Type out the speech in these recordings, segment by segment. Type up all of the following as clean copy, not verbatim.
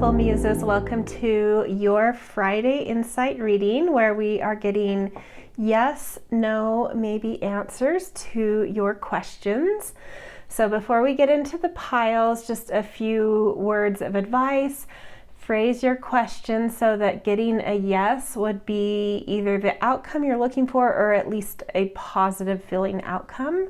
beautiful muses. Welcome to your Friday Insight reading, where we are getting yes, no, maybe answers to your questions. So before we get into the piles, just a few words of advice. Phrase your question so that getting a yes would be either the outcome you're looking for or at least a positive feeling outcome.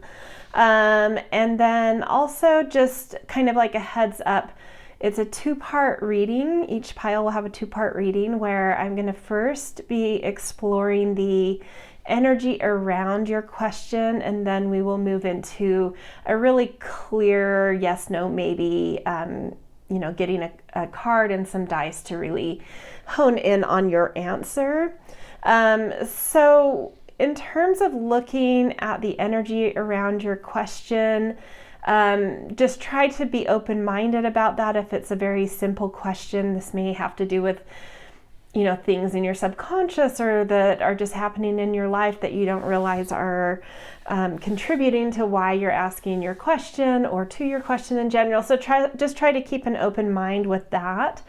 And then also just kind of like a heads up, it's a two-part reading. Each pile will have a two-part reading where I'm going to first be exploring the energy around your question, and then we will move into a really clear yes, no, maybe, getting a card and some dice to really hone in on your answer. So in terms of looking at the energy around your question, just try to be open-minded about that. If it's a very simple question, this may have to do with, things in your subconscious or that are just happening in your life that you don't realize are contributing to why you're asking your question or to your question in general. So just try to keep an open mind with that.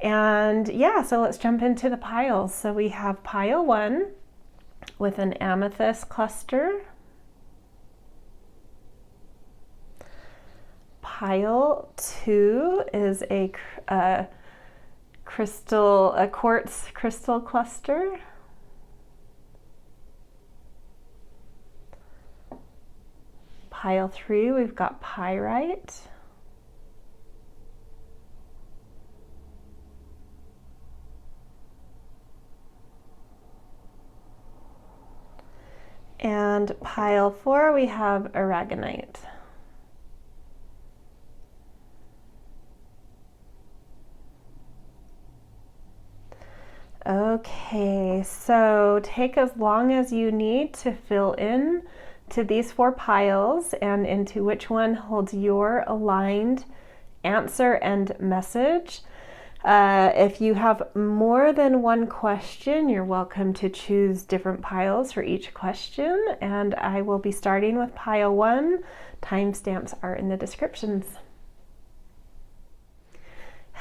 And so let's jump into the piles. So we have pile 1 with an amethyst cluster. Pile 2 is a quartz crystal cluster. Pile 3, we've got pyrite. And pile 4, we have aragonite. Okay, so take as long as you need to fill in to these 4 piles and into which one holds your aligned answer and message. If you have more than one question, you're welcome to choose different piles for each question, and I will be starting with pile 1. Timestamps are in the descriptions.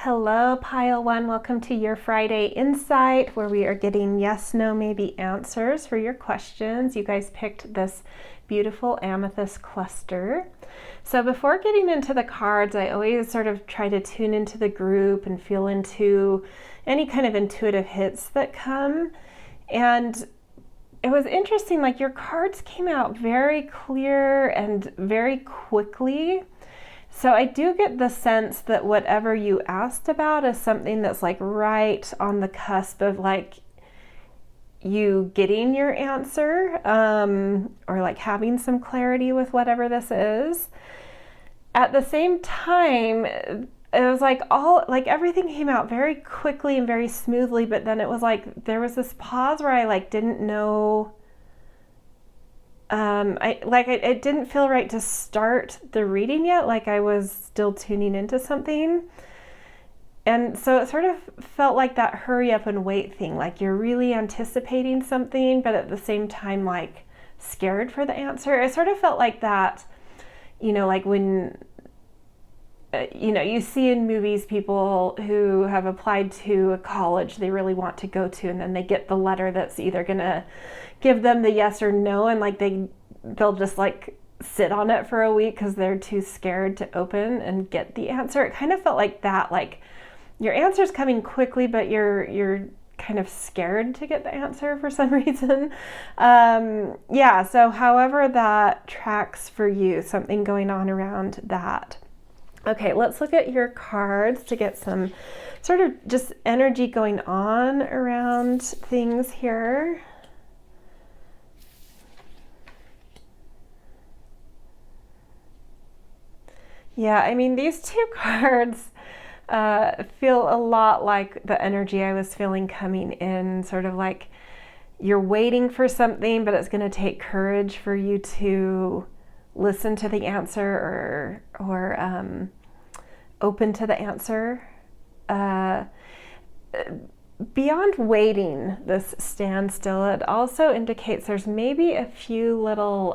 Hello, pile 1. Welcome to your Friday Insight, where we are getting yes, no, maybe answers for your questions. You guys picked this beautiful amethyst cluster. So before getting into the cards, I always sort of try to tune into the group and feel into any kind of intuitive hits that come. And it was interesting, like your cards came out very clear and very quickly. So I do get the sense that whatever you asked about is something that's like right on the cusp of like you getting your answer, or like having some clarity with whatever this is. At the same time, it was like everything came out very quickly and very smoothly, but then it was like there was this pause where I like didn't know. It didn't feel right to start the reading yet, like I was still tuning into something. And so it sort of felt like that hurry up and wait thing, like you're really anticipating something, but at the same time, like scared for the answer. It sort of felt like that, like when, you see in movies people who have applied to a college they really want to go to, and then they get the letter that's either going to give them the yes or no, and like they'll just like sit on it for a week because they're too scared to open and get the answer. It kind of felt like that, like your answer's coming quickly, but you're kind of scared to get the answer for some reason. So however that tracks for you, something going on around that. Okay, let's look at your cards to get some sort of just energy going on around things here. Yeah, I mean, these 2 cards feel a lot like the energy I was feeling coming in, sort of like you're waiting for something, but it's going to take courage for you to listen to the answer or open to the answer. Beyond waiting, this standstill, it also indicates there's maybe a few little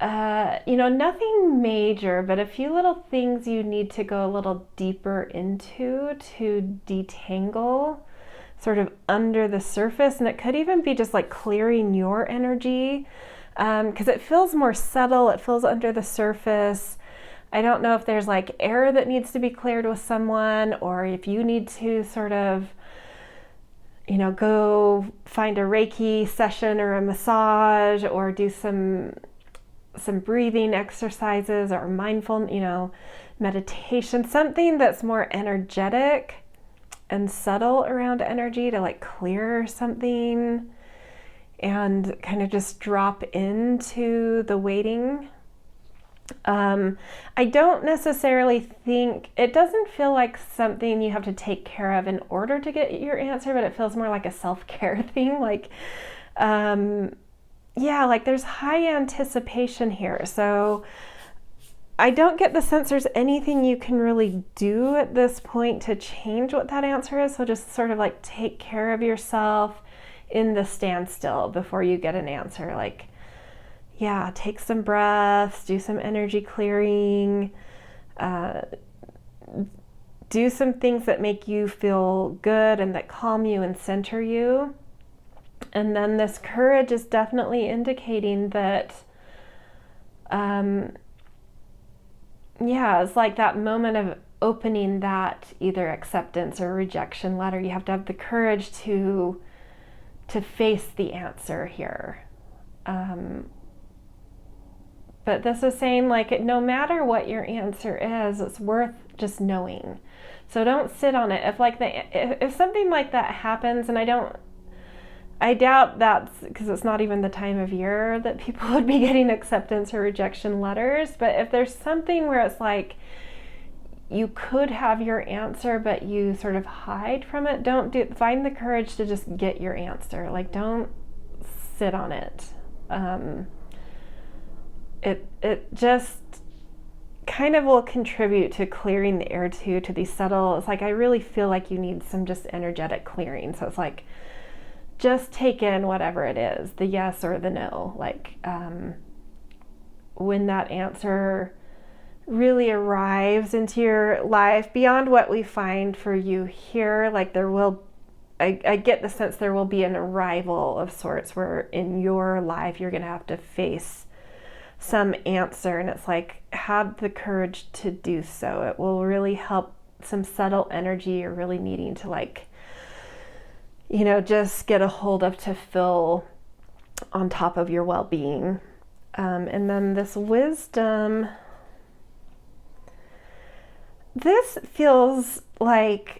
nothing major, but a few little things you need to go a little deeper into to detangle sort of under the surface. And it could even be just like clearing your energy, because it feels more subtle. It feels under the surface. I don't know if there's like air that needs to be cleared with someone, or if you need to sort of, go find a Reiki session or a massage, or do some breathing exercises or mindful, meditation, something that's more energetic and subtle around energy to like clear something and kind of just drop into the waiting. I don't necessarily think, it doesn't feel like something you have to take care of in order to get your answer, but it feels more like a self-care thing. Like, like there's high anticipation here. So I don't get the sense there's anything you can really do at this point to change what that answer is. So just sort of like take care of yourself in the standstill before you get an answer. Like, take some breaths, do some energy clearing, do some things that make you feel good and that calm you and center you. And then this courage is definitely indicating that, it's like that moment of opening that either acceptance or rejection letter. You have to have the courage to face the answer here. But this is saying like no matter what your answer is, it's worth just knowing. So don't sit on it. If something like that happens, and I doubt that's because it's not even the time of year that people would be getting acceptance or rejection letters. But if there's something where it's like you could have your answer, but you sort of hide from it, find the courage to just get your answer. Like, don't sit on it. It just kind of will contribute to clearing the air to these subtle. It's like I really feel like you need some just energetic clearing. So it's like just take in whatever it is, the yes or the no. Like when that answer really arrives into your life beyond what we find for you here, like I get the sense there will be an arrival of sorts where in your life you're going to have to face some answer, and it's like have the courage to do so. It will really help some subtle energy you're really needing to like, just get a hold of to feel on top of your well-being. And then this wisdom, this feels like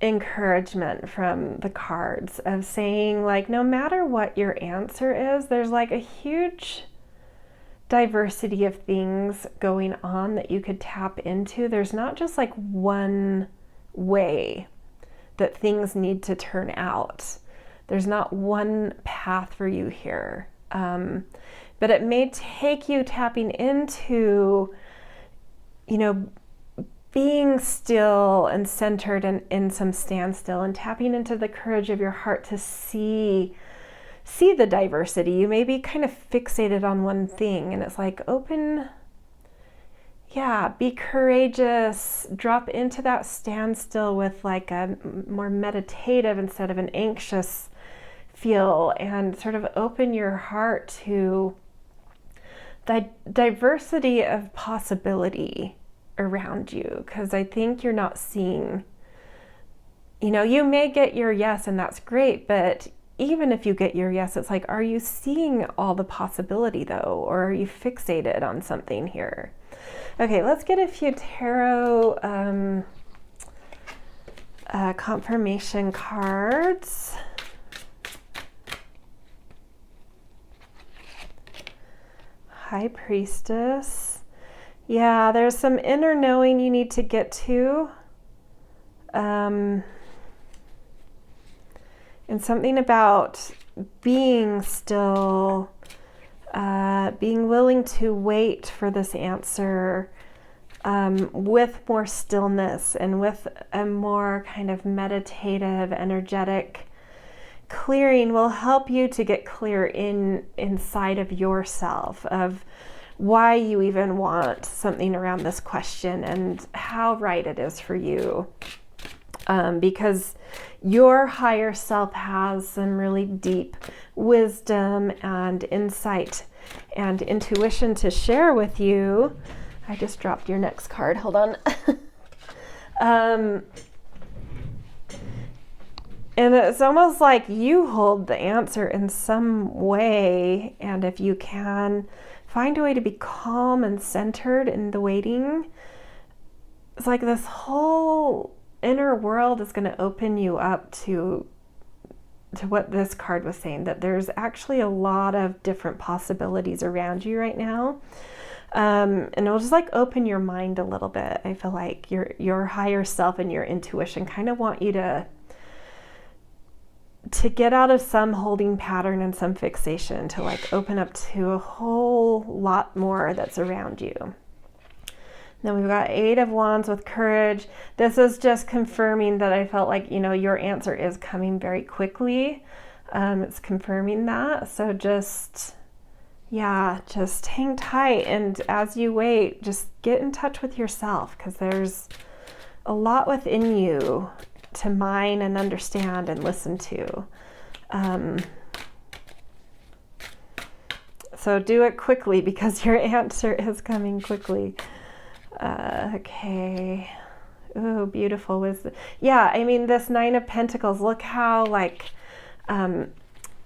encouragement from the cards of saying like no matter what your answer is, there's like a huge diversity of things going on that you could tap into. There's not just like one way that things need to turn out. There's not one path for you here, but it may take you tapping into being still and centered and in some standstill and tapping into the courage of your heart to see the diversity. You may be kind of fixated on one thing, and it's like be courageous, drop into that standstill with like a more meditative instead of an anxious feel, and sort of open your heart to the diversity of possibility around you, because I think you're not seeing, you may get your yes and that's great, but even if you get your yes, it's like, are you seeing all the possibility though, or are you fixated on something here? Okay, let's get a few tarot confirmation cards. High Priestess. Yeah, there's some inner knowing you need to get to. And something about being still, being willing to wait for this answer with more stillness and with a more kind of meditative, energetic clearing will help you to get clear inside of yourself of why you even want something around this question and how right it is for you. Because your higher self has some really deep wisdom and insight and intuition to share with you. I just dropped your next card. Hold on. And it's almost like you hold the answer in some way. And if you can find a way to be calm and centered in the waiting, it's like this whole inner world is going to open you up to what this card was saying, that there's actually a lot of different possibilities around you right now. And it'll just like open your mind a little bit. I feel like your higher self and your intuition kind of want you to get out of some holding pattern and some fixation, to like open up to a whole lot more that's around you. Then we've got 8 of Wands with courage. This is just confirming that I felt like, your answer is coming very quickly. It's confirming that. So just hang tight. And as you wait, just get in touch with yourself, because there's a lot within you to mine and understand and listen to. So do it quickly, because your answer is coming quickly. Okay. Ooh, beautiful wisdom. Yeah, I mean, this 9 of Pentacles, look how like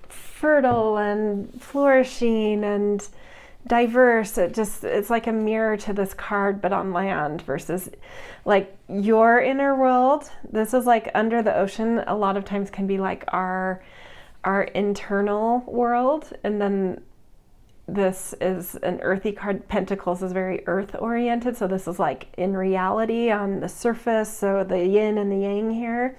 fertile and flourishing and diverse. It's like a mirror to this card, but on land, versus like your inner world. This is like under the ocean. A lot of times can be like our internal world. And then this is an earthy card. Pentacles is very earth oriented. So this is like in reality on the surface. So the yin and the yang here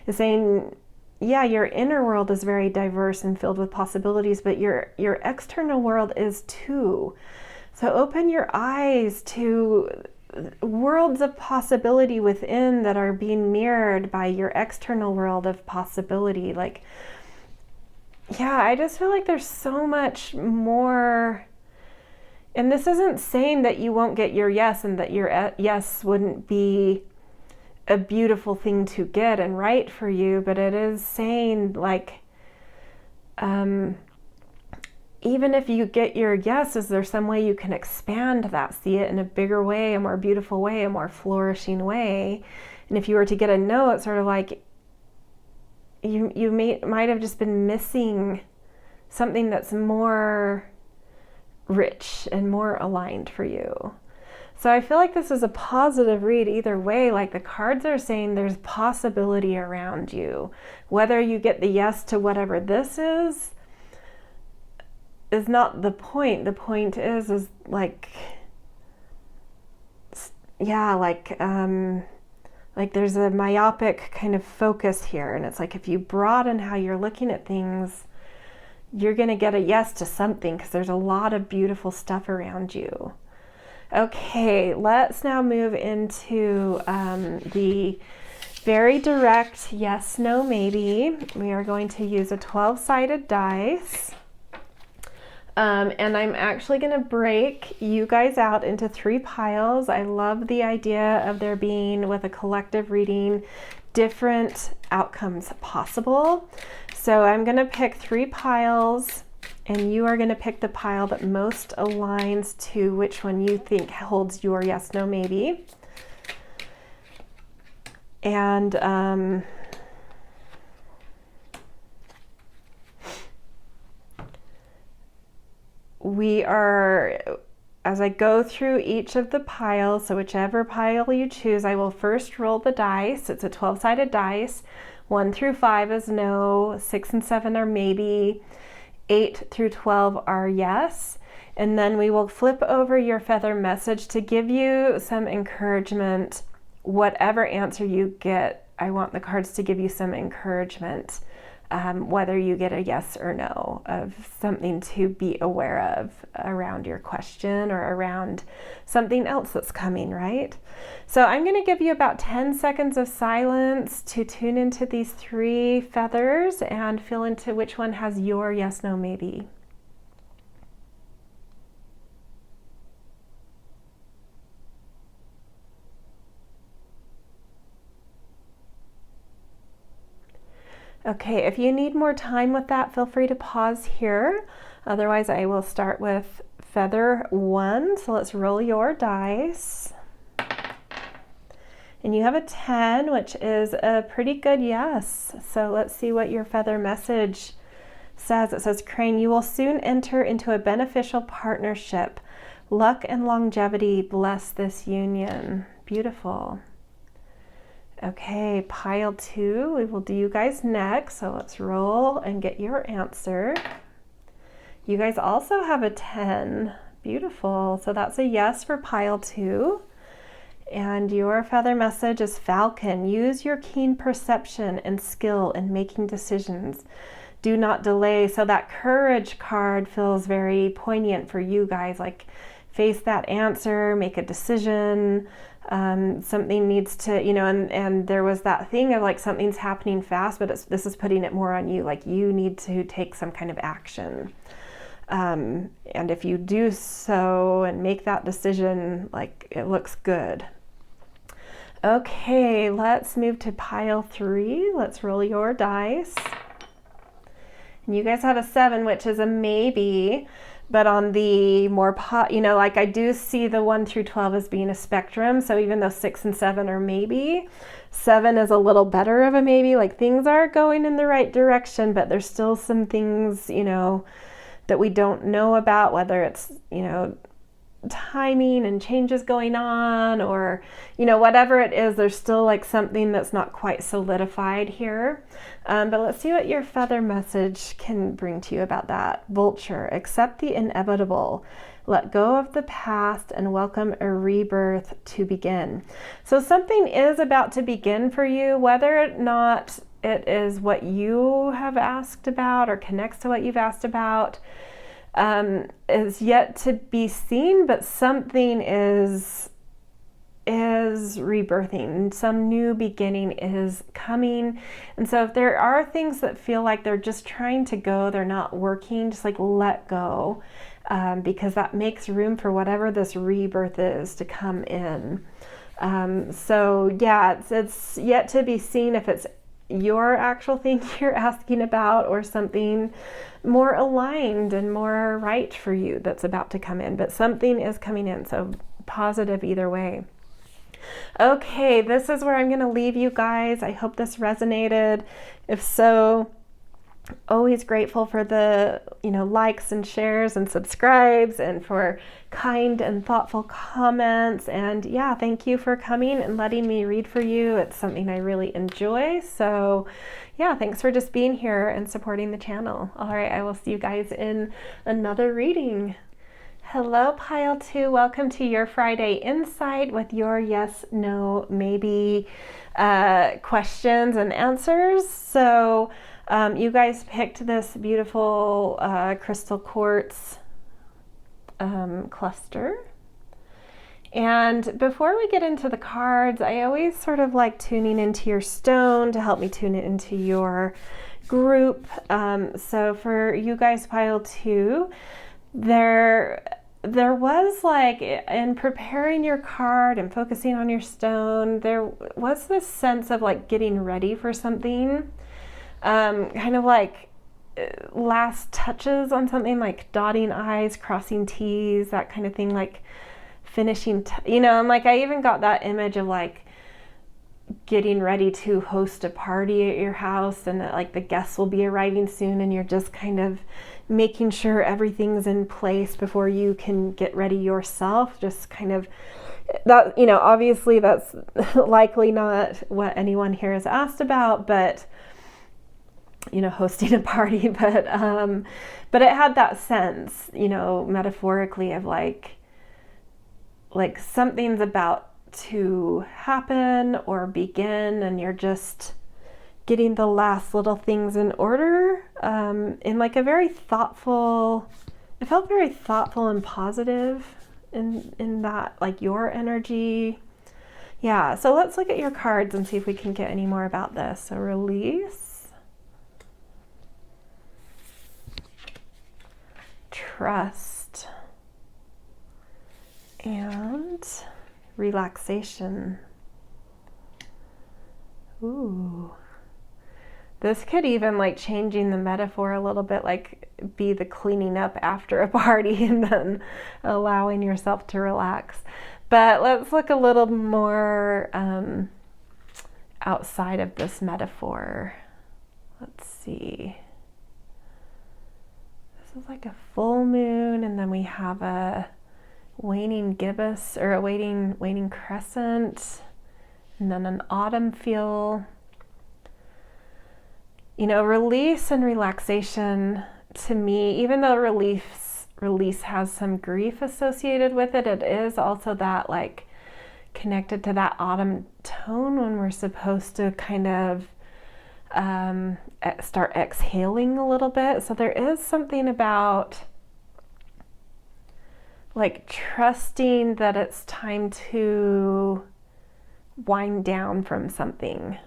is saying, yeah, your inner world is very diverse and filled with possibilities, but your external world is too. So open your eyes to worlds of possibility within that are being mirrored by your external world of possibility. Like, yeah, I just feel like there's so much more. And this isn't saying that you won't get your yes and that your yes wouldn't be a beautiful thing to get and right for you, but it is saying like, even if you get your yes, is there some way you can expand that, see it in a bigger way, a more beautiful way, a more flourishing way? And if you were to get a no, it's sort of like you might have just been missing something that's more rich and more aligned for you. So I feel like this is a positive read either way. Like the cards are saying there's possibility around you. Whether you get the yes to whatever this is not the point. The point is like, yeah, like there's a myopic kind of focus here. And it's like, if you broaden how you're looking at things, you're going to get a yes to something, because there's a lot of beautiful stuff around you. Okay, let's now move into the very direct yes, no, maybe. We are going to use a 12-sided dice. And I'm actually going to break you guys out into 3 piles. I love the idea of there being, with a collective reading, different outcomes possible. So I'm going to pick 3 piles, and you are going to pick the pile that most aligns to which one you think holds your yes, no, maybe. And we are, as I go through each of the piles, so whichever pile you choose, I will first roll the dice. It's a 12-sided dice. 1 through 5 is no, 6 and 7 are maybe, 8 through 12 are yes. And then we will flip over your feather message to give you some encouragement. Whatever answer you get, I want the cards to give you some encouragement whether you get a yes or no, of something to be aware of around your question or around something else that's coming, right? So I'm going to give you about 10 seconds of silence to tune into these 3 feathers and feel into which one has your yes, no, maybe. Okay, if you need more time with that, feel free to pause here. Otherwise, I will start with feather 1. So let's roll your dice. And you have a 10, which is a pretty good yes. So let's see what your feather message says. It says, Crane, you will soon enter into a beneficial partnership. Luck and longevity bless this union. Beautiful. Okay, pile 2, we will do you guys next. So let's roll and get your answer. You guys also have a 10. Beautiful. So that's a yes for pile 2. And your feather message is Falcon. Use your keen perception and skill in making decisions. Do not delay. So that courage card feels very poignant for you guys. Like, face that answer, make a decision. Something needs to, you know, and there was that thing of like something's happening fast, but this is putting it more on you. Like, you need to take some kind of action. And if you do so and make that decision, like, it looks good. Okay, let's move to pile 3. Let's roll your dice. And you guys have a 7, which is a maybe, but on the more, you know, like I do see the 1 through 12 as being a spectrum. So even though 6 and 7 are maybe, 7 is a little better of a maybe. Like, things are going in the right direction, but there's still some things, you know, that we don't know about, whether it's, you know, timing and changes going on, or, you know, whatever it is, there's still like something that's not quite solidified here. But let's see what your feather message can bring to you about that. Vulture, accept the inevitable. Let go of the past and welcome a rebirth to begin. So something is about to begin for you, whether or not it is what you have asked about or connects to what you've asked about. Is yet to be seen, but something is rebirthing. Some new beginning is coming. And so if there are things that feel like they're just trying to go, they're not working, just like let go, because that makes room for whatever this rebirth is to come in. So yeah, it's yet to be seen if it's your actual thing you're asking about or something more aligned and more right for you that's about to come in, but something is coming in, so positive either way. Okay, this is where I'm going to leave you guys. I hope this resonated. If so, always grateful for the, you know, likes and shares and subscribes, and for kind and thoughtful comments. And yeah, thank you for coming and letting me read for you. It's something I really enjoy. So yeah, thanks for just being here and supporting the channel. All right, I will see you guys in another reading. Hello, pile 2. Welcome to your Friday Insight with your yes, no, maybe questions and answers. So you guys picked this beautiful crystal quartz cluster. And before we get into the cards, I always sort of like tuning into your stone to help me tune it into your group. So for you guys, pile 2, there was, like, in preparing your card and focusing on your stone, there was this sense of like getting ready for something, kind of like last touches on something, like dotting I's, crossing T's, that kind of thing, like finishing, you know, and like I even got that image of like getting ready to host a party at your house, and that like the guests will be arriving soon, and you're just kind of making sure everything's in place before you can get ready yourself. Just kind of that, you know, obviously that's likely not what anyone here has asked about, but you know, hosting a party, but it had that sense, you know, metaphorically of like something's about to happen or begin, and you're just getting the last little things in order, in like a very thoughtful, it felt very thoughtful and positive in that, like your energy. Yeah, so let's look at your cards and see if we can get any more about this. So release, trust, and relaxation. Ooh. This could even, like, changing the metaphor a little bit, like be the cleaning up after a party and then allowing yourself to relax. But let's look a little more outside of this metaphor. Let's see. This is like a full moon, and then we have a waning gibbous, or a waning crescent, and then an autumn feel. You know, release and relaxation, to me, even though release has some grief associated with it, it is also that, like, connected to that autumn tone when we're supposed to kind of start exhaling a little bit. So there is something about, like, trusting that it's time to wind down from something.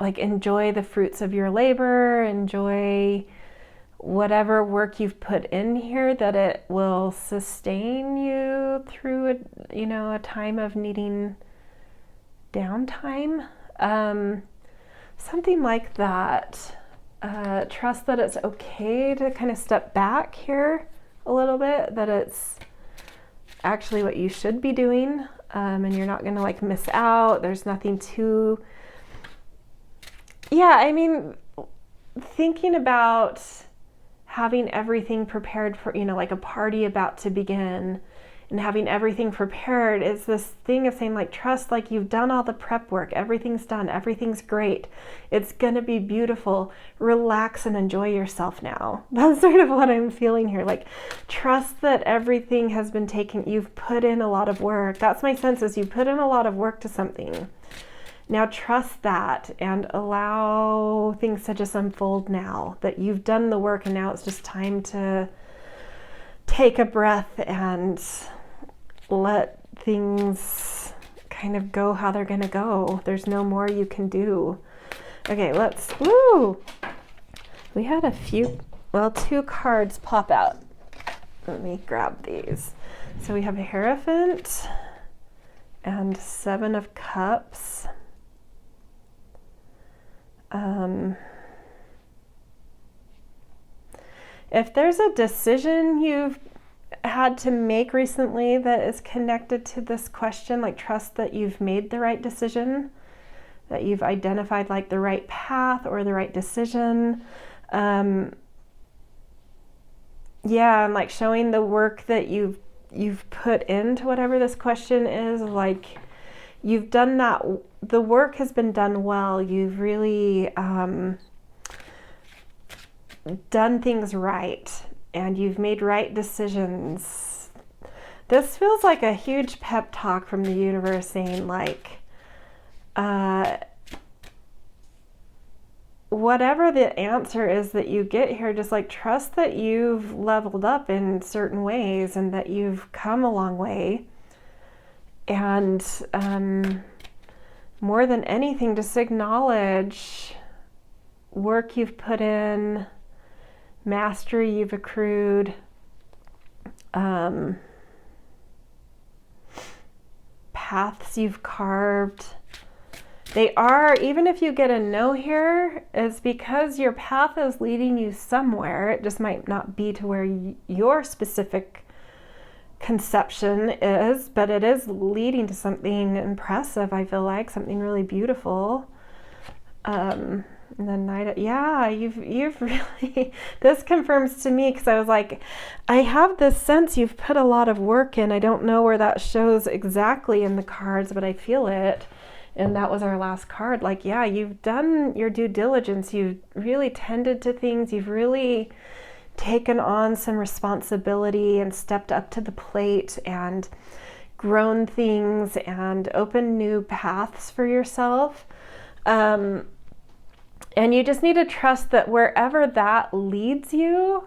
Like, enjoy the fruits of your labor, enjoy whatever work you've put in here, that it will sustain you through a time of needing downtime. Something like that. Trust that it's okay to kind of step back here a little bit, that it's actually what you should be doing, and you're not going to, like, miss out. There's nothing too... Yeah, I mean, thinking about having everything prepared for, like a party about to begin, and having everything prepared is this thing of saying, like, trust, like, you've done all the prep work, everything's done, everything's great, it's gonna be beautiful, relax and enjoy yourself now. That's sort of what I'm feeling here. Like, trust that everything has been taken, you've put in a lot of work. That's my sense, is you put in a lot of work to something. Now trust that and allow things to just unfold now, that you've done the work, and now it's just time to take a breath and let things kind of go how they're gonna go. There's no more you can do. Okay, we had two cards pop out. Let me grab these. So we have a Hierophant and 7 of Cups. If there's a decision you've had to make recently that is connected to this question, like, trust that you've made the right decision, that you've identified, like, the right path or the right decision. And, like, showing the work that you've put into whatever this question is, like, you've done that. The work has been done well. You've really done things right, and you've made right decisions. This feels like a huge pep talk from the universe, saying, like, whatever the answer is that you get here, just, like, trust that you've leveled up in certain ways and that you've come a long way. And more than anything, just acknowledge work you've put in, mastery you've accrued, paths you've carved. They are, even if you get a no here, it's because your path is leading you somewhere. It just might not be to where your specific conception is, but it is leading to something impressive. I feel like something really beautiful. And then you've really, this confirms to me, because I was like, I have this sense you've put a lot of work in. I don't know where that shows exactly in the cards, but I feel it. And that was our last card. Like, yeah, you've done your due diligence. You've really tended to things. You've really taken on some responsibility and stepped up to the plate and grown things and opened new paths for yourself. And you just need to trust that wherever that leads you,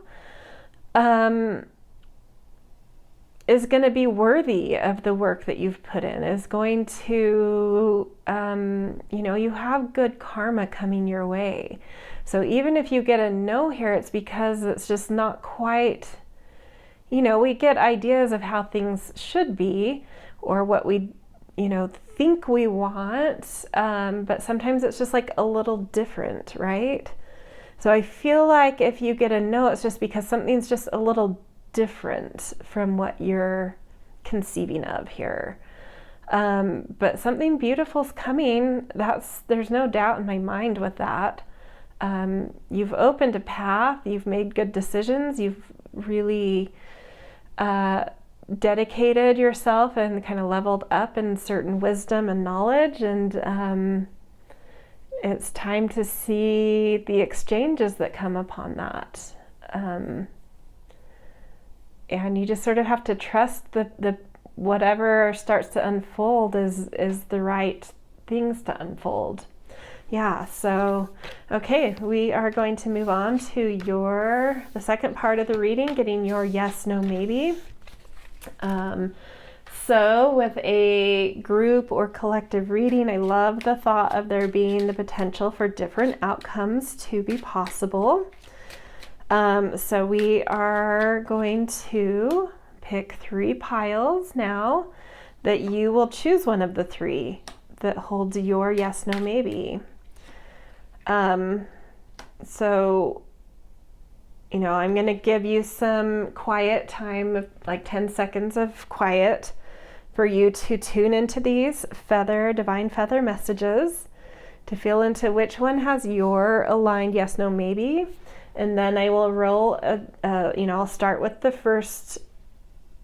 is going to be worthy of the work that you've put in, is going to, you have good karma coming your way. So even if you get a no here, it's because it's just not quite, we get ideas of how things should be or what we, think we want, but sometimes it's just like a little different, right? So I feel like if you get a no, it's just because something's just a little different from what you're conceiving of here. But something beautiful's coming. There's no doubt in my mind with that. You've opened a path, you've made good decisions, you've really dedicated yourself and kind of leveled up in certain wisdom and knowledge, and it's time to see the exchanges that come upon that. And you just sort of have to trust the whatever starts to unfold is the right things to unfold. Yeah, so, okay, we are going to move on to the second part of the reading, getting your yes, no, maybe. So with a group or collective reading, I love the thought of there being the potential for different outcomes to be possible. So we are going to pick 3 piles now that you will choose one of the 3 that holds your yes, no, maybe. So, I'm going to give you some quiet time of like 10 seconds of quiet for you to tune into these divine feather messages, to feel into which one has your aligned yes, no, maybe. And then I will roll, I'll start with the first,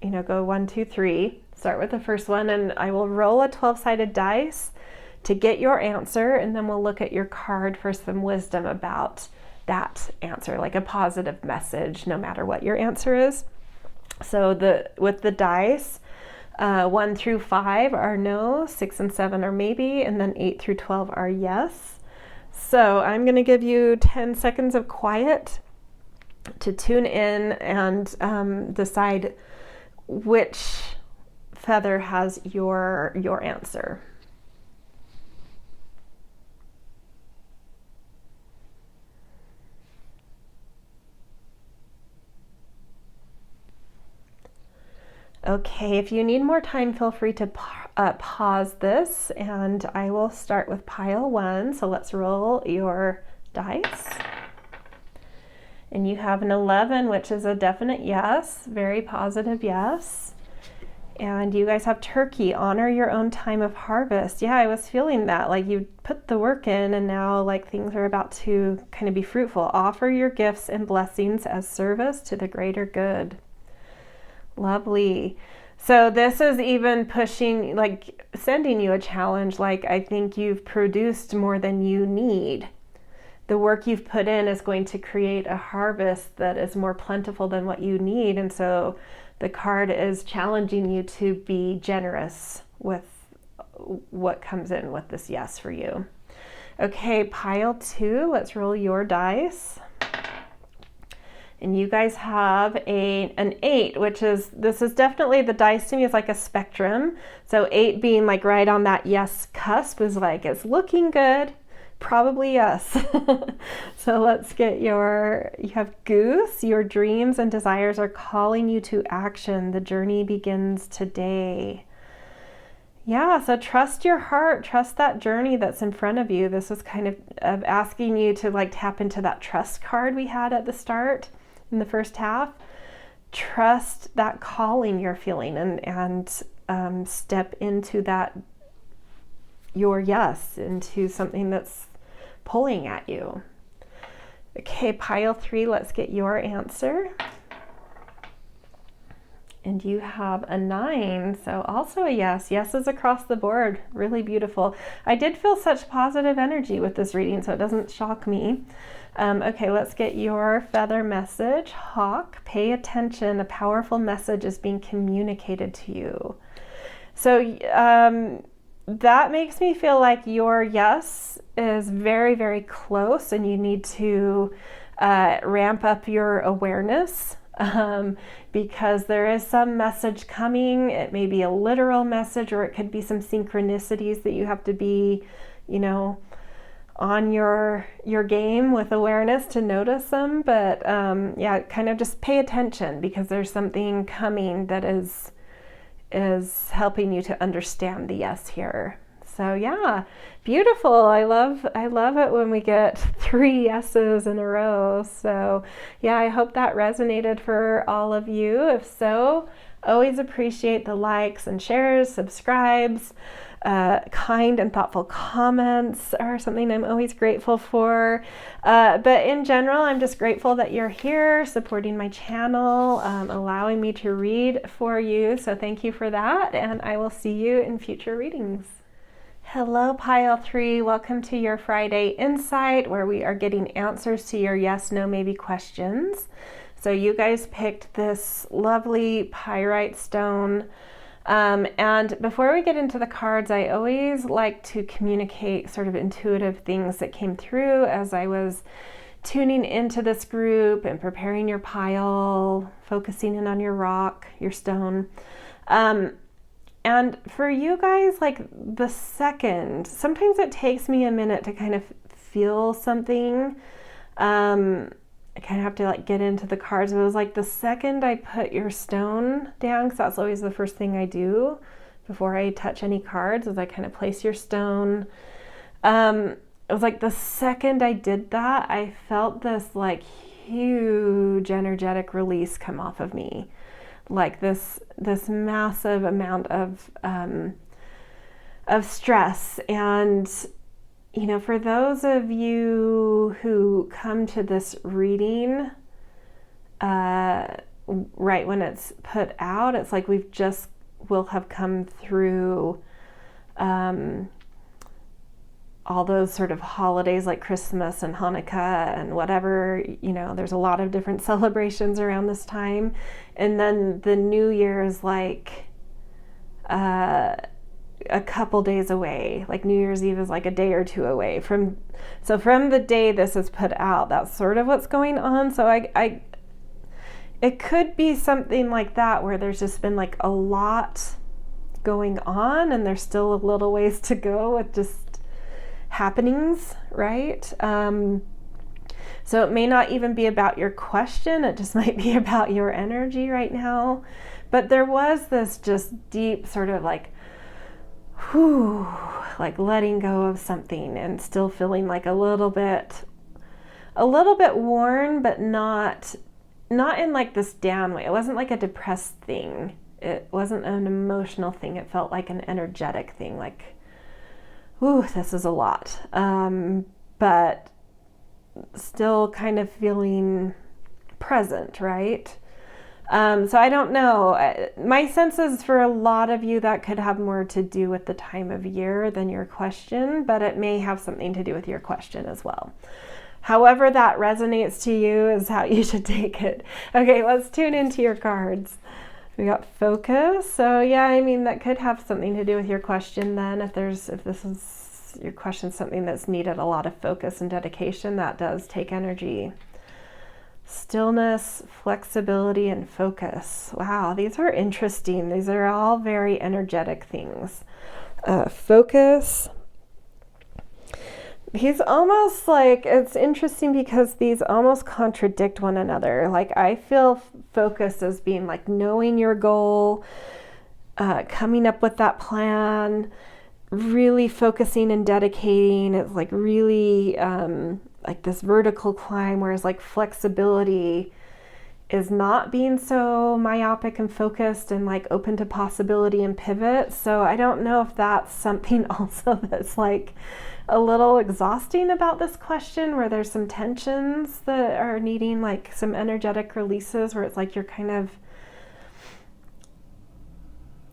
go 1, 2, 3, start with the first one, and I will roll a 12-sided dice to get your answer, and then we'll look at your card for some wisdom about that answer, like a positive message, no matter what your answer is. So with the dice, 1 through 5 are no, 6 and 7 are maybe, and then 8 through 12 are yes. So I'm going to give you 10 seconds of quiet to tune in and decide which feather has your answer. Okay, if you need more time, feel free to pause this, and I will start with pile 1. So let's roll your dice. And you have an 11, which is a definite yes, very positive yes. And you guys have turkey, honor your own time of harvest. Yeah, I was feeling that, like you put the work in and now like things are about to kind of be fruitful. Offer your gifts and blessings as service to the greater good. Lovely. So this is even pushing, like sending you a challenge, like I think you've produced more than you need. The work you've put in is going to create a harvest that is more plentiful than what you need. And so the card is challenging you to be generous with what comes in with this yes for you. Okay, pile 2, let's roll your dice. And you guys have an 8, which this is definitely, the dice to me is like a spectrum. So 8 being like right on that yes cusp is like, it's looking good, probably yes. So let's get you have goose, your dreams and desires are calling you to action. The journey begins today. Yeah, so trust your heart, trust that journey that's in front of you. This is kind of asking you to like tap into that trust card we had at the start. In the first half, trust that calling you're feeling and step into that, your yes, into something that's pulling at you. Okay, pile 3, let's get your answer. And you have a 9, so also a yes. Yeses across the board, really beautiful. I did feel such positive energy with this reading, so it doesn't shock me. Okay, let's get your feather message. Hawk, pay attention. A powerful message is being communicated to you. So that makes me feel like your yes is very, very close, and you need to ramp up your awareness, because there is some message coming. It may be a literal message, or it could be some synchronicities that you have to be, you know, on your game with awareness to notice them. But yeah, kind of just pay attention, because there's something coming that is helping you to understand the yes here. So yeah, beautiful. I love it when we get 3 yeses in a row. So yeah, I hope that resonated for all of you. If so, always appreciate the likes and shares, subscribes. Kind and thoughtful comments are something I'm always grateful for. But in general, I'm just grateful that you're here supporting my channel, allowing me to read for you. So thank you for that, and I will see you in future readings. Hello, Pile 3. Welcome to your Friday Insight, where we are getting answers to your yes, no, maybe questions. So you guys picked this lovely pyrite stone. And before we get into the cards, I always like to communicate sort of intuitive things that came through as I was tuning into this group and preparing your pile, focusing in on your rock, your stone. And for you guys, like the second, sometimes it takes me a minute to kind of feel something. I kind of have to like get into the cards. It was like the second I put your stone down, because that's always the first thing I do before I touch any cards, is I kind of place your stone. It was like the second I did that, I felt this like huge energetic release come off of me. Like this massive amount of stress. And you know, for those of you who come to this reading right when it's put out, it's like will have come through all those sort of holidays like Christmas and Hanukkah and whatever, you know, there's a lot of different celebrations around this time. And then the New Year is like a couple days away. Like New Year's Eve is like a day or two away from the day this is put out. That's sort of what's going on. So it could be something like that, where there's just been like a lot going on and there's still a little ways to go with just happenings, right? So it may not even be about your question, it just might be about your energy right now. But there was this just deep sort of like, whew, like letting go of something and still feeling like a little bit worn, but not in like this down way. It wasn't like a depressed thing. It wasn't an emotional thing. It felt like an energetic thing, like, ooh, this is a lot. But still kind of feeling present, right? So I don't know. My sense is for a lot of you that could have more to do with the time of year than your question, but it may have something to do with your question as well. However that resonates to you is how you should take it. Okay, let's tune into your cards. We got focus. So yeah, I mean, that could have something to do with your question then. If this is your question, something that's needed a lot of focus and dedication, that does take energy. Stillness, flexibility, and focus. Wow, these are interesting. These are all very energetic things. Focus. He's almost like, it's interesting because these almost contradict one another. Like I feel focus as being like knowing your goal, coming up with that plan, really focusing and dedicating. It's like really like this vertical climb, whereas like flexibility is not being so myopic and focused and like open to possibility and pivot. So I don't know if that's something also that's like a little exhausting about this question, where there's some tensions that are needing like some energetic releases, where it's like you're kind of,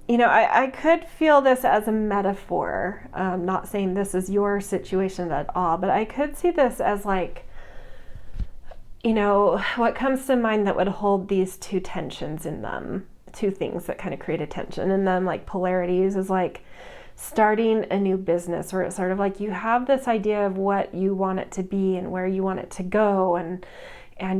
you know, I could feel this as a metaphor. Not saying this is your situation at all, but I could see this as like, you know, what comes to mind that would hold these two tensions in them, two things that kind of create a tension in them, like polarities, is like starting a new business, where it's sort of like you have this idea of what you want it to be and where you want it to go, and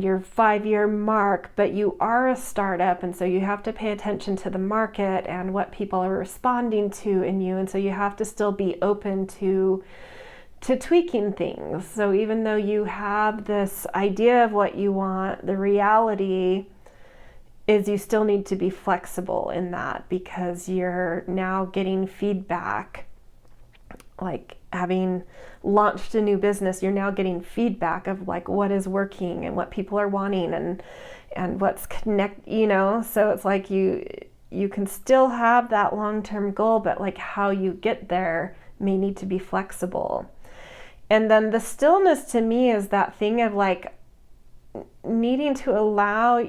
your 5-year mark, but you are a startup, and so you have to pay attention to the market and what people are responding to in you, and so you have to still be open to tweaking things. So even though you have this idea of what you want, the reality is you still need to be flexible in that, because you're now getting feedback. Like having launched a new business, you're now getting feedback of like what is working and what people are wanting and what's so it's like you can still have that long-term goal, but like how you get there may need to be flexible. And then the stillness to me is that thing of like needing to allow,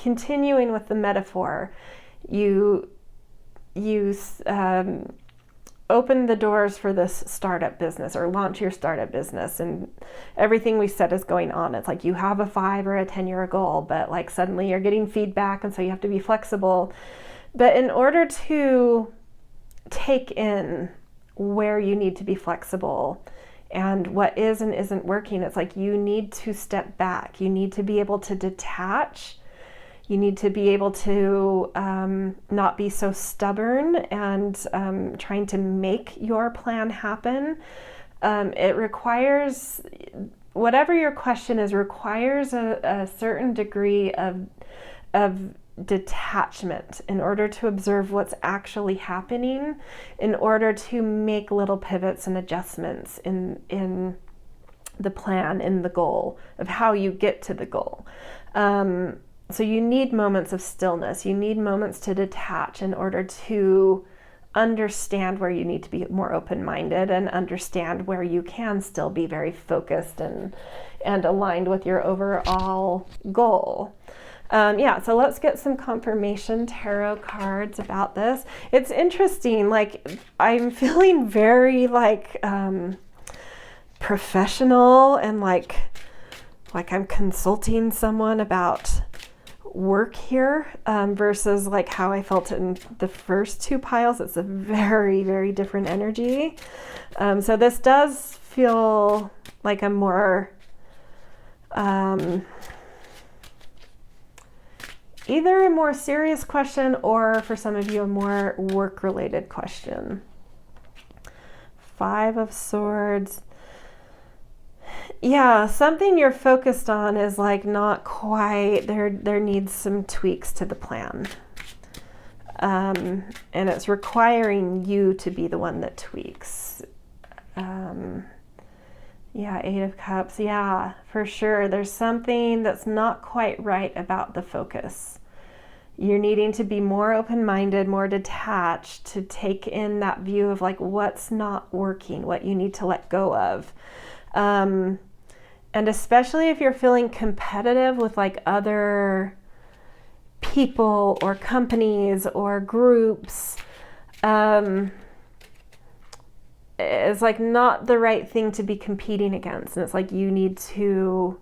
continuing with the metaphor, you open the doors for this startup business or launch your startup business, and everything we said is going on. It's like you have a 5 or a 10-year goal, but like suddenly you're getting feedback, and so you have to be flexible. But in order to take in where you need to be flexible and what is and isn't working, it's like you need to step back. You need to be able to detach. You need to be able to not be so stubborn and trying to make your plan happen. It requires, whatever your question is, requires a certain degree of detachment in order to observe what's actually happening, in order to make little pivots and adjustments in the plan, in the goal of how you get to the goal. So you need moments of stillness. You need moments to detach in order to understand where you need to be more open-minded and understand where you can still be very focused and aligned with your overall goal. So let's get some confirmation tarot cards about this. It's interesting, like I'm feeling very like professional and like I'm consulting someone about work here versus like how I felt in the first 2 piles. It's a very, very different energy. So this does feel like a more either a more serious question, or for some of you a more work-related question. 5 of Swords. Yeah, something you're focused on is like not quite, there needs some tweaks to the plan. And it's requiring you to be the one that tweaks. 8 of Cups. Yeah, for sure. There's something that's not quite right about the focus. You're needing to be more open-minded, more detached, to take in that view of like what's not working, what you need to let go of. And especially if you're feeling competitive with like other people or companies or groups, it's like not the right thing to be competing against. And it's like you need to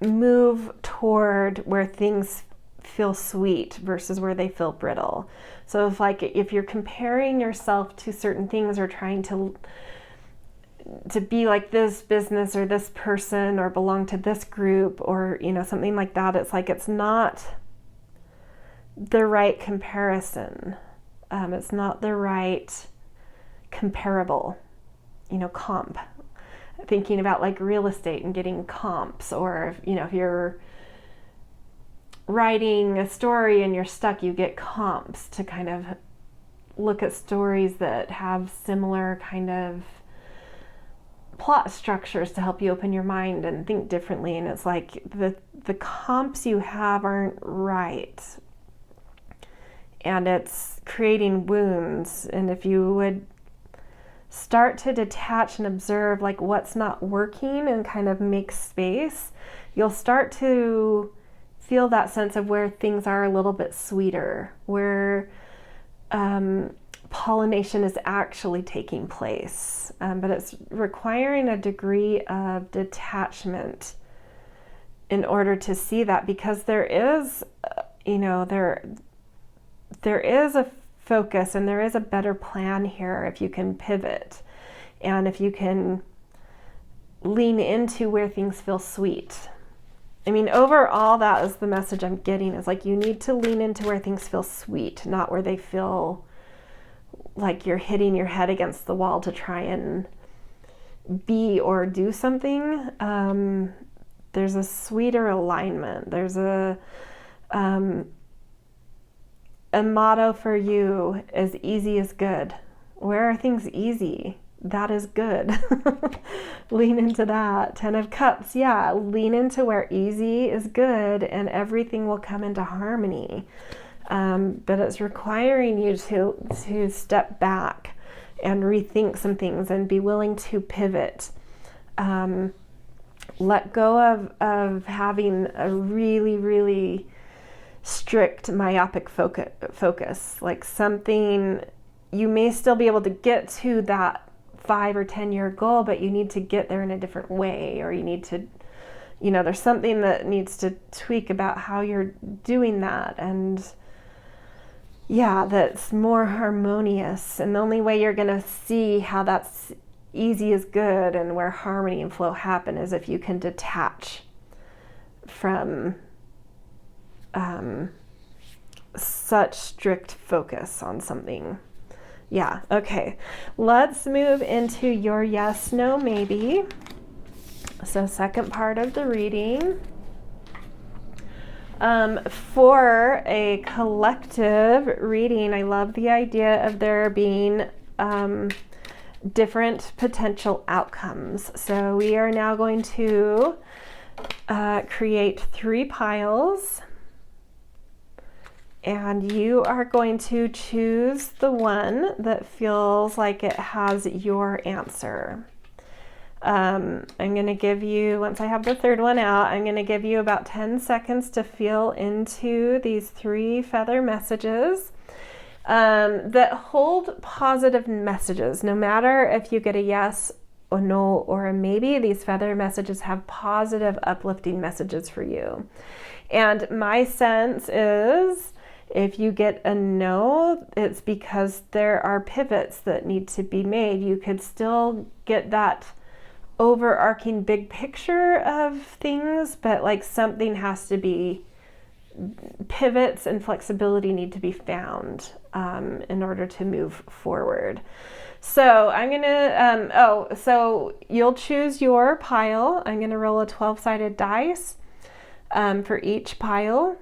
move toward where things feel sweet versus where they feel brittle. So if you're comparing yourself to certain things or trying to be like this business or this person or belong to this group or something like that, it's like it's not the right comparison. It's not the right comparable, comp. Thinking about like real estate and getting comps, or if you're writing a story and you're stuck, you get comps to kind of look at stories that have similar kind of plot structures to help you open your mind and think differently. And it's like the comps you have aren't right, and it's creating wounds. And if you would start to detach and observe like what's not working and kind of make space, you'll start to feel that sense of where things are a little bit sweeter, where pollination is actually taking place. But it's requiring a degree of detachment in order to see that, because there is, there is a focus, and there is a better plan here if you can pivot and if you can lean into where things feel sweet. I mean, overall, that is the message I'm getting, is like you need to lean into where things feel sweet, not where they feel like you're hitting your head against the wall to try and be or do something. There's a sweeter alignment. There's a motto for you: as easy as good. Where are things easy? That is good. Lean into that. 10 of Cups. Yeah, lean into where easy is good and everything will come into harmony. But it's requiring you to step back and rethink some things and be willing to pivot. Let go of having a really, really strict myopic focus. Like something, you may still be able to get to that 5 or 10 year goal, but you need to get there in a different way, or you need to, there's something that needs to tweak about how you're doing that. And yeah, that's more harmonious. And the only way you're going to see how that's easy is good and where harmony and flow happen is if you can detach from such strict focus on something. Yeah, okay. Let's move into your yes, no, maybe. So second part of the reading. For a collective reading, I love the idea of there being different potential outcomes. So we are now going to create 3 piles. And you are going to choose the one that feels like it has your answer. I'm going to give you, once I have the third one out, I'm going to give you about 10 seconds to feel into these 3 feather messages that hold positive messages. No matter if you get a yes or no or a maybe, these feather messages have positive, uplifting messages for you. And my sense is, if you get a no, it's because there are pivots that need to be made. You could still get that overarching big picture of things, but like something has to be, pivots and flexibility need to be found in order to move forward. So I'm gonna, so you'll choose your pile. I'm gonna roll a 12-sided dice for each pile.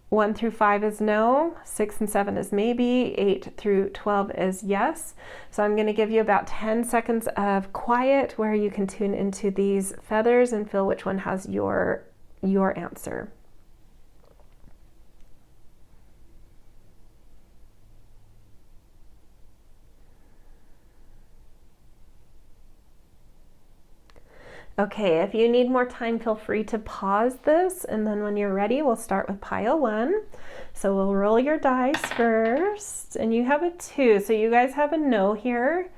1 through 5 is no, 6 and 7 is maybe, 8 through 12 is yes. So I'm going to give you about 10 seconds of quiet where you can tune into these feathers and feel which one has your answer. Okay, if you need more time, feel free to pause this, and then when you're ready, we'll start with pile 1. So we'll roll your dice first, and you have a 2, so you guys have a no here,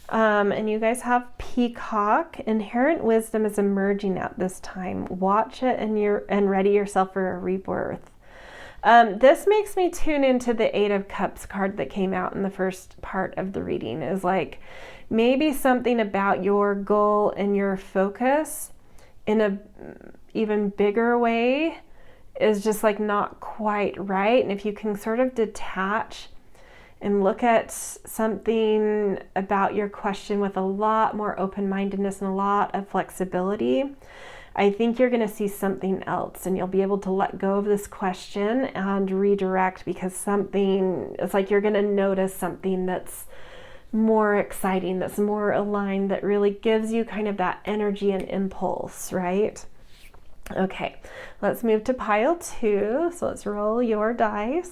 and you guys have Peacock. Inherent wisdom is emerging at this time. Watch it and ready yourself for a rebirth. This makes me tune into the 8 of Cups card that came out in the first part of the reading. Is like, maybe something about your goal and your focus in a even bigger way is just like not quite right. And if you can sort of detach and look at something about your question with a lot more open-mindedness and a lot of flexibility, I think you're going to see something else, and you'll be able to let go of this question and redirect, because it's like you're going to notice something that's more exciting, that's more aligned, that really gives you kind of that energy and impulse, right? Okay, let's move to pile 2. So let's roll your dice.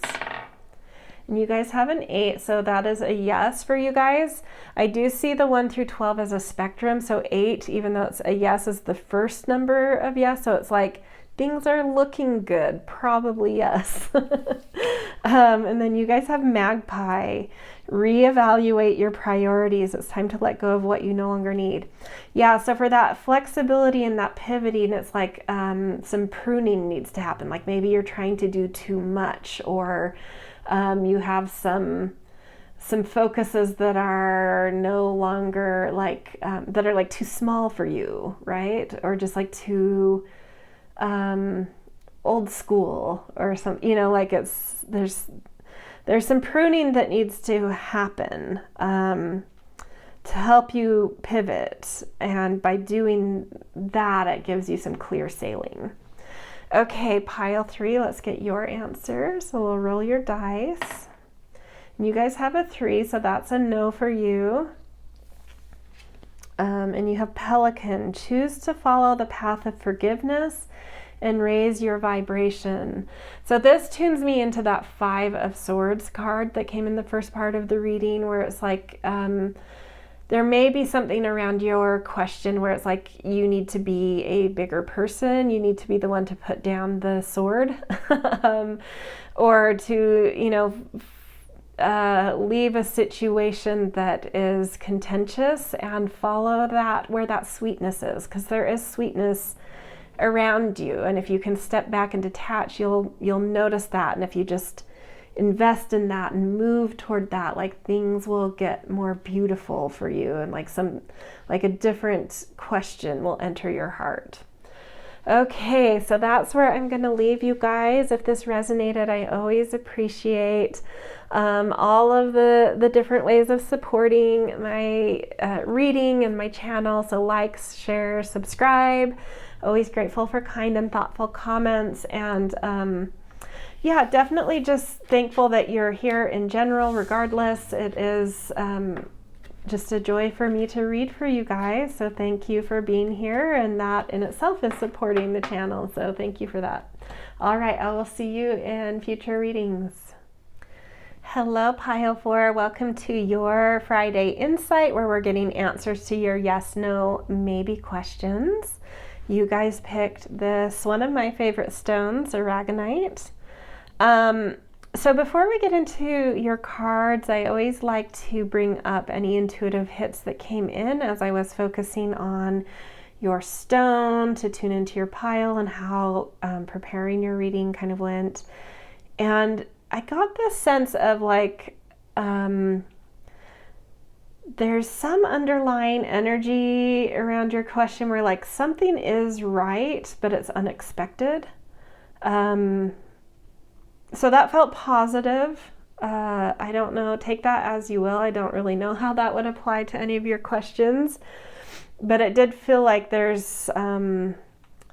And you guys have an 8, so that is a yes for you guys. I do see the 1 through 12 as a spectrum, so 8, even though it's a yes, is the first number of yes, so it's like things are looking good, probably yes. And then you guys have Magpie. Reevaluate your priorities. It's time to let go of what you no longer need. Yeah, so for that flexibility and that pivoting, it's like some pruning needs to happen. Like maybe you're trying to do too much, or you have some some focuses that are no longer like, that are like too small for you, right? Or just like too old school or something, you know, like there's some pruning that needs to happen to help you pivot. And by doing that, it gives you some clear sailing. Okay, pile 3, let's get your answer. So we'll roll your dice. And you guys have a 3, so that's a no for you. And you have Pelican. Choose to follow the path of forgiveness and raise your vibration. So this tunes me into that 5 of Swords card that came in the first part of the reading, where it's like, there may be something around your question where it's like you need to be a bigger person, you need to be the one to put down the sword, or to, you know, leave a situation that is contentious and follow that where that sweetness is, because there is sweetness around you, and if you can step back and detach, you'll notice that. And if you just invest in that and move toward that, like things will get more beautiful for you, and like a different question will enter your heart. Okay, so that's where I'm going to leave you guys. If this resonated, I always appreciate all of the different ways of supporting my reading and my channel. So likes, share, subscribe. Always grateful for kind and thoughtful comments, and yeah, definitely just thankful that you're here in general. Regardless, it is just a joy for me to read for you guys. So thank you for being here, and that in itself is supporting the channel. So thank you for that. All right, I will see you in future readings. Hello, pile 4. Welcome to your Friday Insight, where we're getting answers to your yes, no, maybe questions. You guys picked this, one of my favorite stones, Aragonite. So before we get into your cards, I always like to bring up any intuitive hits that came in as I was focusing on your stone, to tune into your pile and how preparing your reading kind of went. And I got this sense of like, there's some underlying energy around your question where like something is right, but it's unexpected. So that felt positive. I don't know, take that as you will. I don't really know how that would apply to any of your questions, but it did feel like there's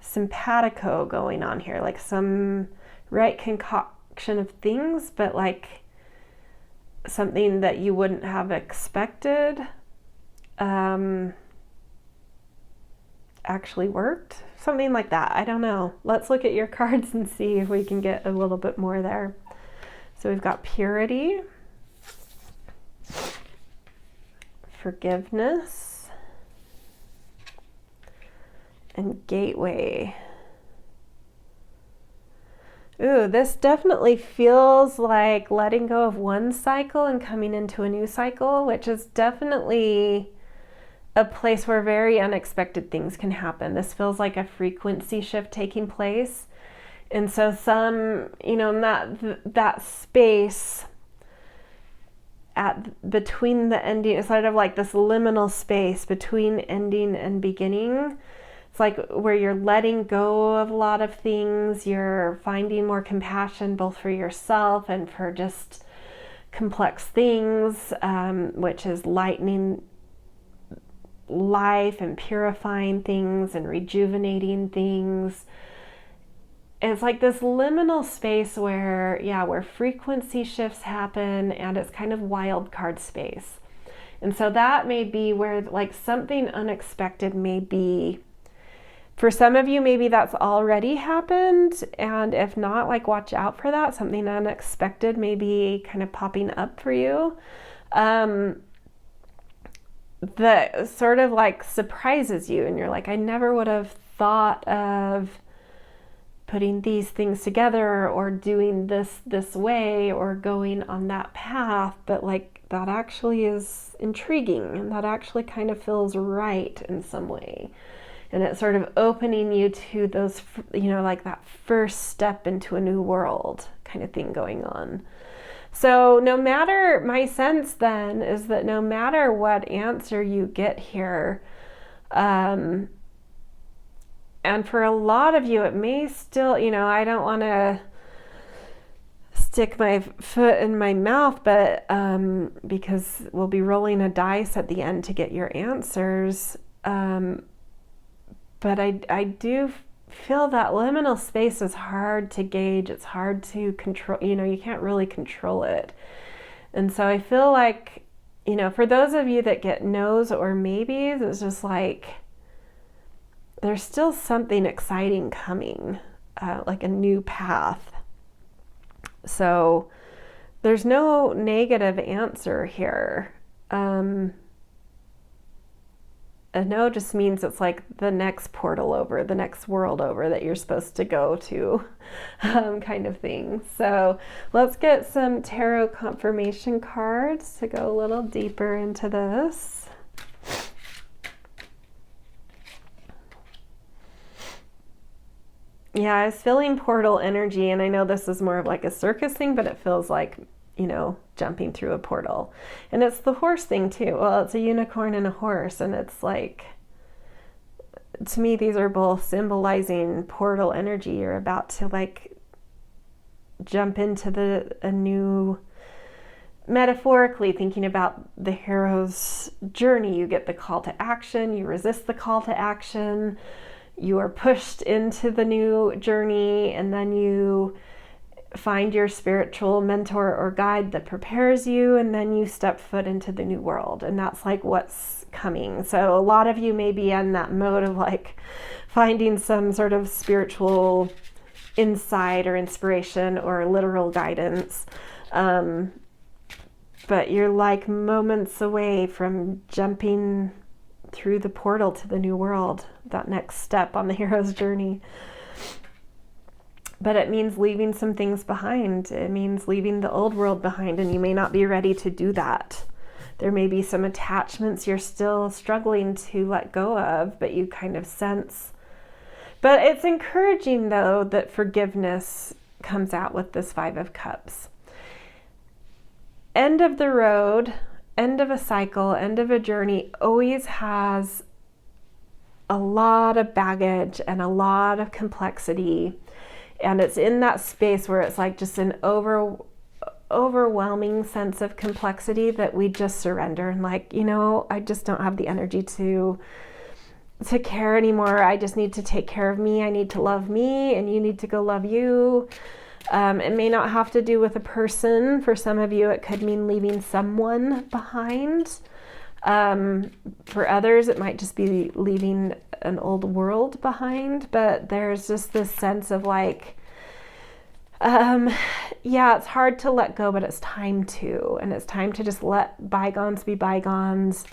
simpatico going on here, like some right concoction of things, but like something that you wouldn't have expected actually worked. Something like that. I don't know. Let's look at your cards and see if we can get a little bit more there. So we've got purity, forgiveness, and gateway. Ooh, this definitely feels like letting go of one cycle and coming into a new cycle, which is definitely a place where very unexpected things can happen. This feels like a frequency shift taking place. And so some, you know, that space between the ending, it's sort of like this liminal space between ending and beginning. It's like where you're letting go of a lot of things, you're finding more compassion both for yourself and for just complex things, which is lightening life and purifying things and rejuvenating things. It's like this liminal space where, yeah, where frequency shifts happen, and it's kind of wild card space. And so that may be where like something unexpected may be. For some of you, maybe that's already happened, and if not, like watch out for that. Something unexpected may be kind of popping up for you. That sort of like surprises you, and you're like, I never would have thought of putting these things together or doing this way or going on that path, but like that actually is intriguing, and that actually kind of feels right in some way. And it's sort of opening you to those, you know, like that first step into a new world kind of thing going on. So my sense then is that no matter what answer you get here, and for a lot of you, it may still, I don't want to stick my foot in my mouth, but because we'll be rolling a dice at the end to get your answers. But I do feel that liminal space is hard to gauge. It's hard to control. You can't really control it. And so I feel like, for those of you that get no's or maybes, it's just like there's still something exciting coming, like a new path. So there's no negative answer here. A no just means it's like the next portal over, the next world over that you're supposed to go to, kind of thing. So let's get some tarot confirmation cards to go a little deeper into this. Yeah, I was feeling portal energy, and I know this is more of like a circus thing, but it feels like, jumping through a portal. And it's the horse thing too. Well, it's a unicorn and a horse, and it's like, to me, these are both symbolizing portal energy. You're about to like jump into a new, metaphorically thinking about the hero's journey. You get the call to action, you resist the call to action, you are pushed into the new journey, and then you find your spiritual mentor or guide that prepares you, and then you step foot into the new world. And that's like what's coming. So a lot of you may be in that mode of like finding some sort of spiritual insight or inspiration or literal guidance. But you're like moments away from jumping through the portal to the new world, that next step on the hero's journey. But it means leaving some things behind. It means leaving the old world behind, and you may not be ready to do that. There may be some attachments you're still struggling to let go of, but you kind of sense. But it's encouraging, though, that forgiveness comes out with this Five of Cups. End of the road, end of a cycle, end of a journey always has a lot of baggage and a lot of complexity. And it's in that space where it's like just an overwhelming sense of complexity that we just surrender and like, I just don't have the energy to care anymore. I just need to take care of me. I need to love me, and you need to go love you. It may not have to do with a person. For some of you, it could mean leaving someone behind. For others, it might just be leaving an old world behind, but there's just this sense of like, it's hard to let go, but it's time to, and it's time to just let bygones be bygones.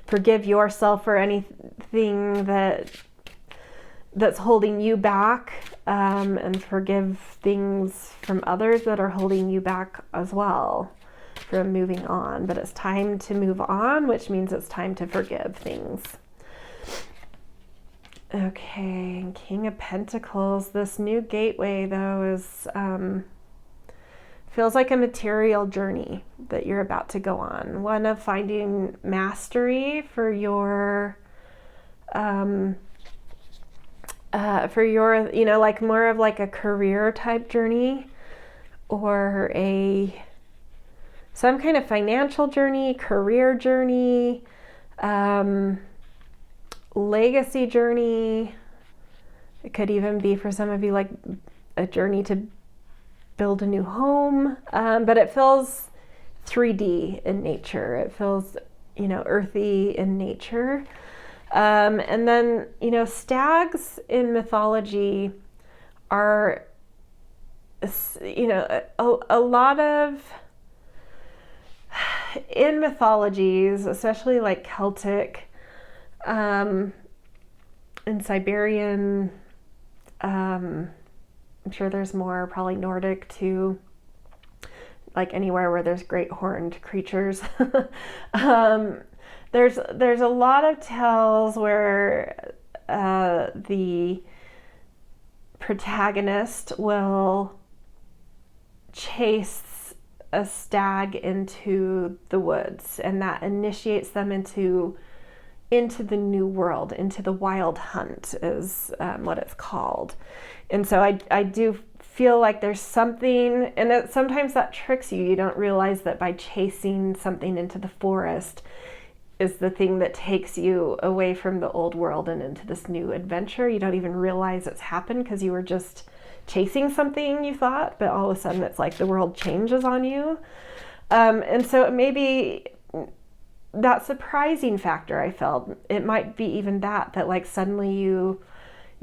Forgive yourself for anything that's holding you back, and forgive things from others that are holding you back as well from moving on. But it's time to move on, which means it's time to forgive things. Okay, King of Pentacles. This new gateway, though, is feels like a material journey that you're about to go on. One of finding mastery for your like more of like a career type journey, or some kind of financial journey, career journey, legacy journey. It could even be for some of you like a journey to build a new home, but it feels 3D in nature. It feels, earthy in nature. And then, stags in mythology are, a lot of, in mythologies, especially like Celtic, and Siberian, I'm sure there's more, probably Nordic too, like anywhere where there's great horned creatures. There's a lot of tales where the protagonist will chase a stag into the woods, and that initiates them into the new world, into the wild hunt is what it's called. And so I do feel like there's something, and sometimes that tricks you. You don't realize that by chasing something into the forest is the thing that takes you away from the old world and into this new adventure. You don't even realize it's happened because you were just chasing something you thought, but all of a sudden it's like the world changes on you. And so maybe that surprising factor I felt, it might be even that like suddenly you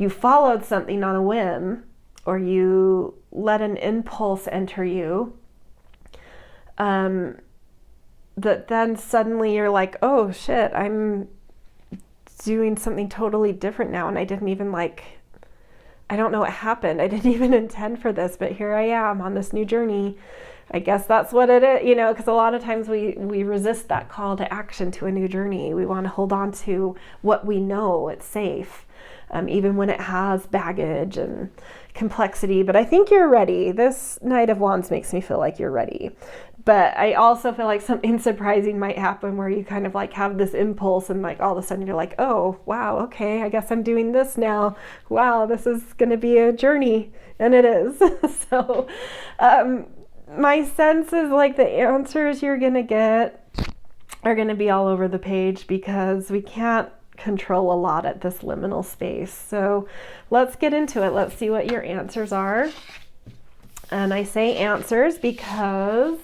followed something on a whim, or you let an impulse enter you, that then suddenly you're like, oh shit, I'm doing something totally different now, and I didn't even I don't know what happened. I didn't even intend for this, but here I am on this new journey. I guess that's what it is, because a lot of times we resist that call to action to a new journey. We want to hold on to what we know, it's safe, even when it has baggage and complexity. But I think you're ready. This Knight of Wands makes me feel like you're ready. But I also feel like something surprising might happen where you kind of have this impulse, and all of a sudden you're like, oh, wow, okay, I guess I'm doing this now. Wow, this is going to be a journey. And it is. So my sense is the answers you're going to get are going to be all over the page, because we can't control a lot at this liminal space. So let's get into it. Let's see what your answers are. And I say answers because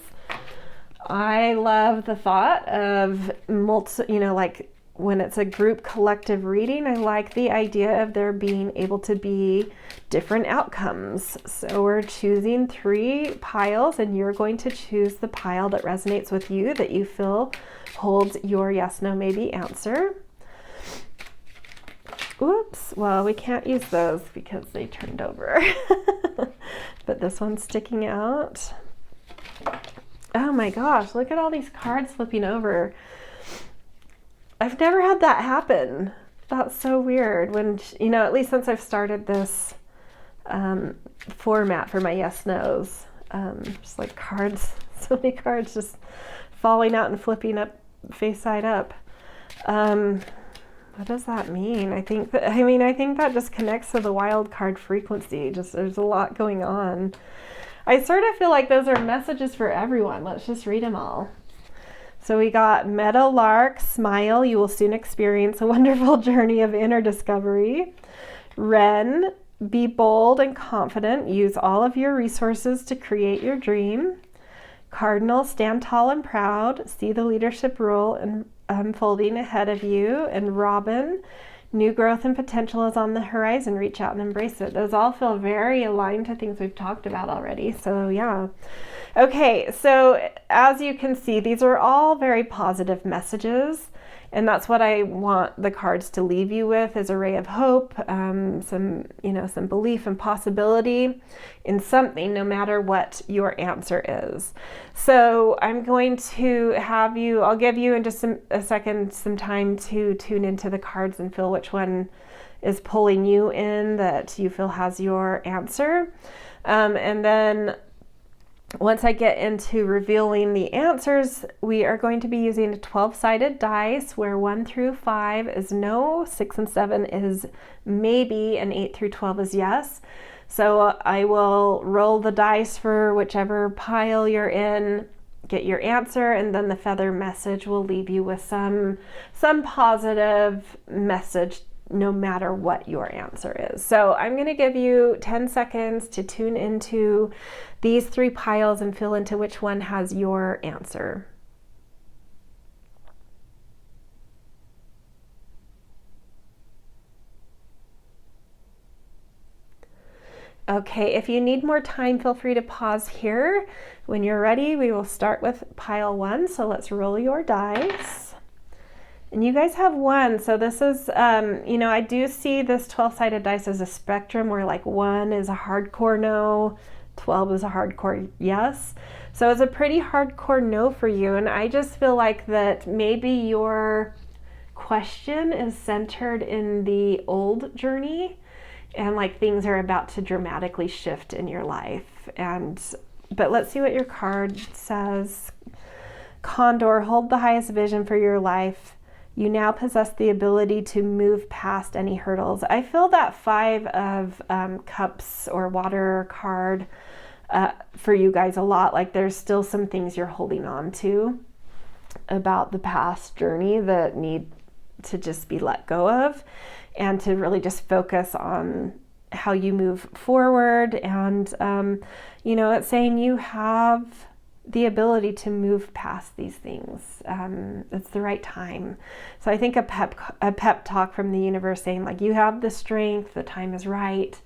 I love the thought of when it's a group collective reading, I like the idea of there being able to be different outcomes. So we're choosing 3 piles, and you're going to choose the pile that resonates with you, that you feel holds your yes, no, maybe answer. Oops, well, we can't use those because they turned over. But this one's sticking out. Oh my gosh, look at all these cards flipping over. I've never had that happen. That's so weird. When, at least since I've started this format for my yes, no's, just cards, so many cards just falling out and flipping up face side up. What does that mean? I think that just connects to the wild card frequency. Just there's a lot going on. I sort of feel like those are messages for everyone. Let's just read them all. So we got Meadowlark, smile, you will soon experience a wonderful journey of inner discovery. Wren, be bold and confident, use all of your resources to create your dream. Cardinal, stand tall and proud, see the leadership role unfolding ahead of you. And Robin, new growth and potential is on the horizon, reach out and embrace it. Those all feel very aligned to things we've talked about already. So yeah. Okay, so as you can see, these are all very positive messages, and that's what I want the cards to leave you with, is a ray of hope, some belief and possibility in something, no matter what your answer is. So I'm going to I'll give you in just a second some time to tune into the cards and feel which one is pulling you in that you feel has your answer. And then once I get into revealing the answers, we are going to be using a 12-sided dice where 1 through 5 is no, 6 and 7 is maybe, and 8 through 12 is yes. So I will roll the dice for whichever pile you're in, get your answer, and then the feather message will leave you with some positive message no matter what your answer is. So I'm going to give you 10 seconds to tune into these 3 piles and feel into which one has your answer. Okay, if you need more time, feel free to pause here. When you're ready, we will start with pile 1. So let's roll your dice. And you guys have 1, so this is, I do see this 12-sided dice as a spectrum where 1 is a hardcore no, 12 is a hardcore yes. So it's a pretty hardcore no for you, and I just feel like that maybe your question is centered in the old journey, and things are about to dramatically shift in your life, and But let's see what your card says. Condor, hold the highest vision for your life. You now possess the ability to move past any hurdles. I feel that 5 of Cups or water card for you guys a lot. Like there's still some things you're holding on to about the past journey that need to just be let go of, and to really just focus on how you move forward. And, you know, it's saying you have the ability to move past these things. It's the right time. So I think a pep talk from the universe saying like, you have the strength, the time is right,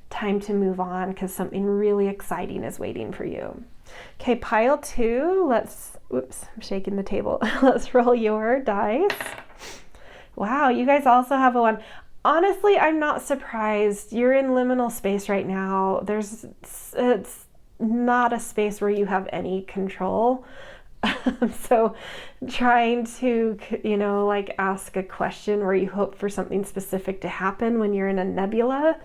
time to move on because something really exciting is waiting for you. Okay, pile 2, whoops, I'm shaking the table. Let's roll your dice. Wow, you guys also have a 1. Honestly, I'm not surprised. You're in liminal space right now. It's not a space where you have any control. So trying to, you know, like ask a question where you hope for something specific to happen when you're in a nebula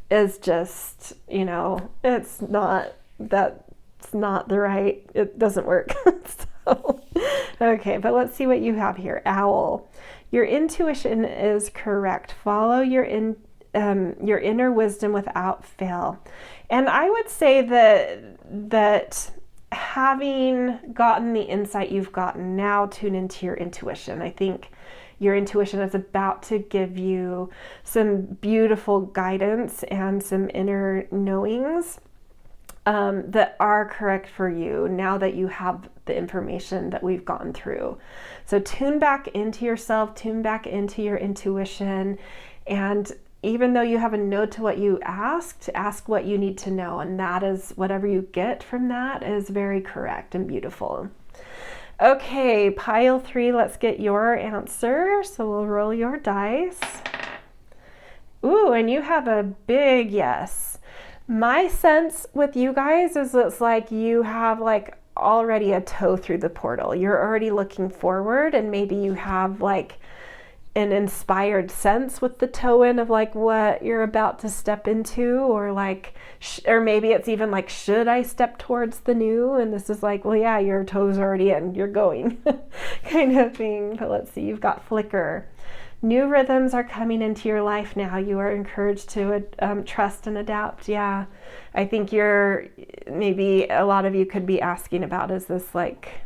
is just, you know, it's not the right, it doesn't work. So, okay, but let's see what you have here. Owl. Your intuition is correct. Follow your inner wisdom without fail. And I would say that having gotten the insight you've gotten, now tune into your intuition. I think your intuition is about to give you some beautiful guidance and some inner knowings that are correct for you now that you have the information that we've gone through. So tune back into yourself, tune back into your intuition, and even though you have a no to what you asked, ask what you need to know, and that is whatever you get from that is very correct and beautiful. Okay, pile 3, let's get your answer. So we'll roll your dice. Ooh, and you have a big yes. My sense with you guys is it's like you have like already a toe through the portal. You're already looking forward, and maybe you have like an inspired sense with the toe in of like what you're about to step into, or like, or maybe it's even like, should I step towards the new? And this is like, well, yeah, your toe's already in, you're going kind of thing. But let's see, you've got flicker. New rhythms are coming into your life now. You are encouraged to trust and adapt. Yeah, I think maybe a lot of you could be asking about, is this like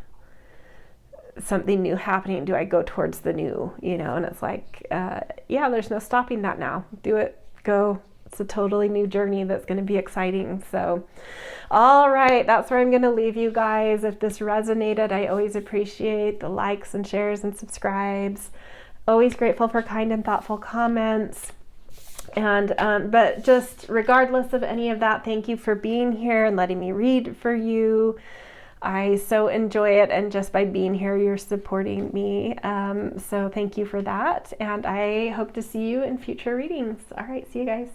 something new happening? Do I go towards the new, you know? And it's like, yeah, there's no stopping that now. Do it, go. It's a totally new journey that's going to be exciting. So, all right, that's where I'm going to leave you guys. If this resonated, I always appreciate the likes and shares and subscribes. Always grateful for kind and thoughtful comments. And but just regardless of any of that, thank you for being here and letting me read for you. I so enjoy it, and just by being here, you're supporting me. So thank you for that, and I hope to see you in future readings. All right, see you guys.